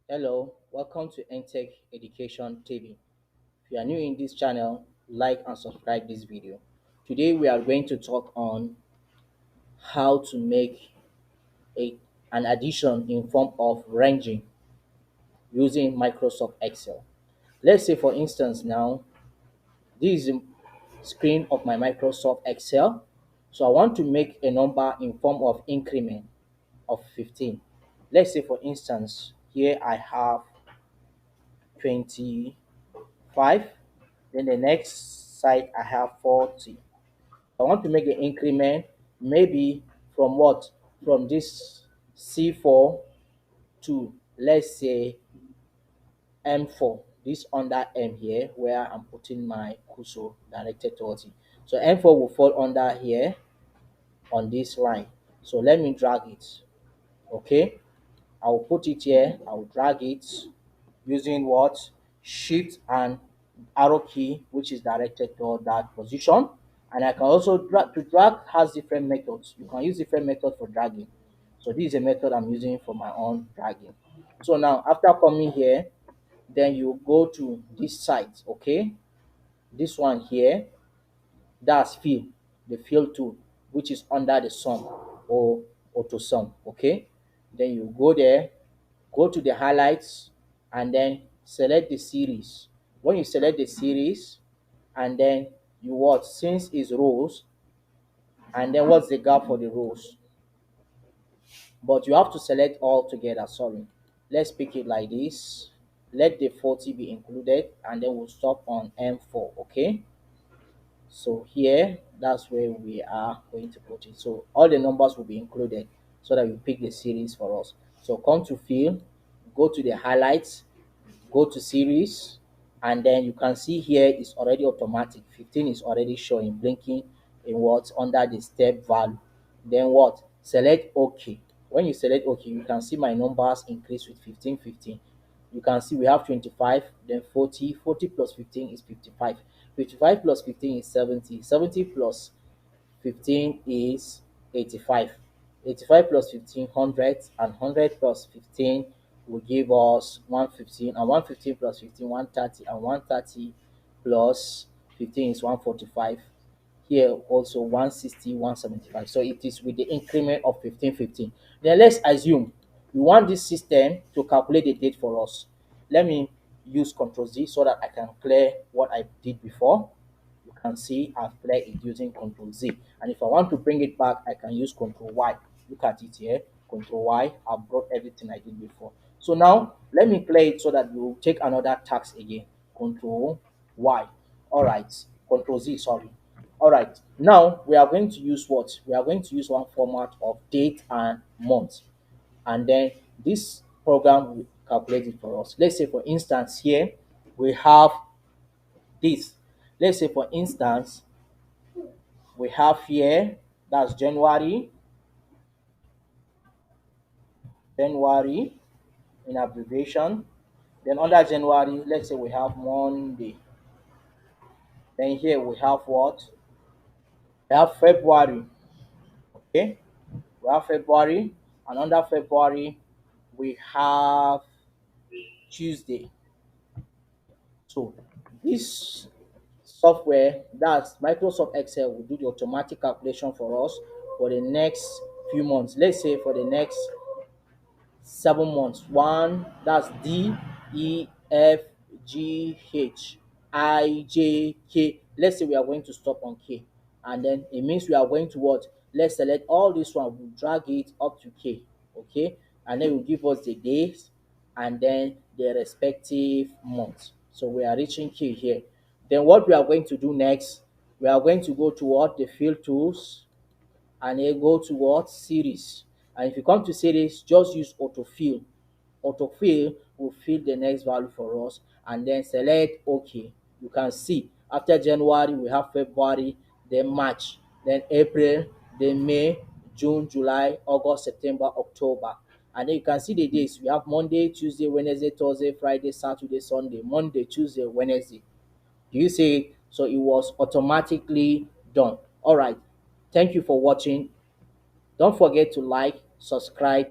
Hello, welcome to NTech Education TV. If you are new in this channel, like and subscribe this video. Today we are going to talk on how to make an addition in form of ranging using Microsoft Excel. Let's say for instance now, this is the screen of my Microsoft Excel. So I want to make a number in form of increment of 15. Let's say for instance, here I have 25. Then the next side I have 40. I want to make an increment maybe from what? From this C4 to, let's say, M4. This under M here where I'm putting my cursor directed towards it. So M4 will fall under here on this line. So let me drag it. Okay. I will put it here. I will drag it using what? Shift and arrow key, which is directed toward that position. And I can also drag. To drag has different methods. You can use different methods for dragging. So this is a method I'm using for my own dragging. So now after coming here, then you go to this site, okay? This one here, that's fill, the fill tool, which is under the sum or auto sum, okay? Then you go there, go to the highlights, and then select the series. When you select the series, and then you what? Since it's rows, and then what's the gap for the rows? But you have to select all together. Sorry, let's pick it like this. Let the 40 be included, and then we'll stop on M4, okay? So here, that's where we are going to put it. So all the numbers will be included so that you pick the series for us. So come to fill, go to the highlights, go to series, and then you can see here it's already automatic. 15 is already showing, blinking in what? Under the step value. Then what? Select OK. When you select OK, you can see my numbers increase with 15, 15. You can see we have 25, then 40. 40 plus 15 is 55. 55 plus 15 is 70. 70 plus 15 is 85. 85 plus 15, 100, and 100 plus 15 will give us 115, and 115 plus 15, 130, and 130 plus 15 is 145. Here also 160, 175. So it is with the increment of 15, 15. Then let's assume we want this system to calculate the date for us. Let me use Ctrl Z so that I can clear what I did before. You can see I've cleared it using Ctrl Z. And if I want to bring it back, I can use Ctrl Y. Look at it here, Ctrl Y. I've brought everything I did before. So now let me clear it so that we'll take another task again. Ctrl Y. All right. Ctrl Z, sorry. All right. Now we are going to use what? We are going to use one format of date and month. And then this program will calculate it for us. Let's say for instance here we have this. Let's say for instance we have here, that's January, January in abbreviation. Then under January, let's say we have Monday. Then here we have what? We have February. Okay, we have February, and under February we have Tuesday. So this software, that's Microsoft Excel, will do the automatic calculation for us for the next few months. Let's say for the next 7 months. One, that's D, E, F, G, H, I, J, K. Let's say we are going to stop on K. And then it means we are going to what? Let's select all this one. We'll drag it up to K. Okay. And then it will give us the days and then the respective months. So we are reaching K here. Then what we are going to do next, we are going to go to what? The field tools, and then go to what? Series. And if you come to series, just use autofill. Autofill will fill the next value for us, and then select OK. You can see after January we have February, then March, then April, then May, June, July, August, September, October. And then you can see the days. We have Monday, Tuesday, Wednesday, Thursday, Friday, Saturday, Sunday, Monday, Tuesday, Wednesday. Do you see it? So it was automatically done. All right. Thank you for watching. Don't forget to like, subscribe,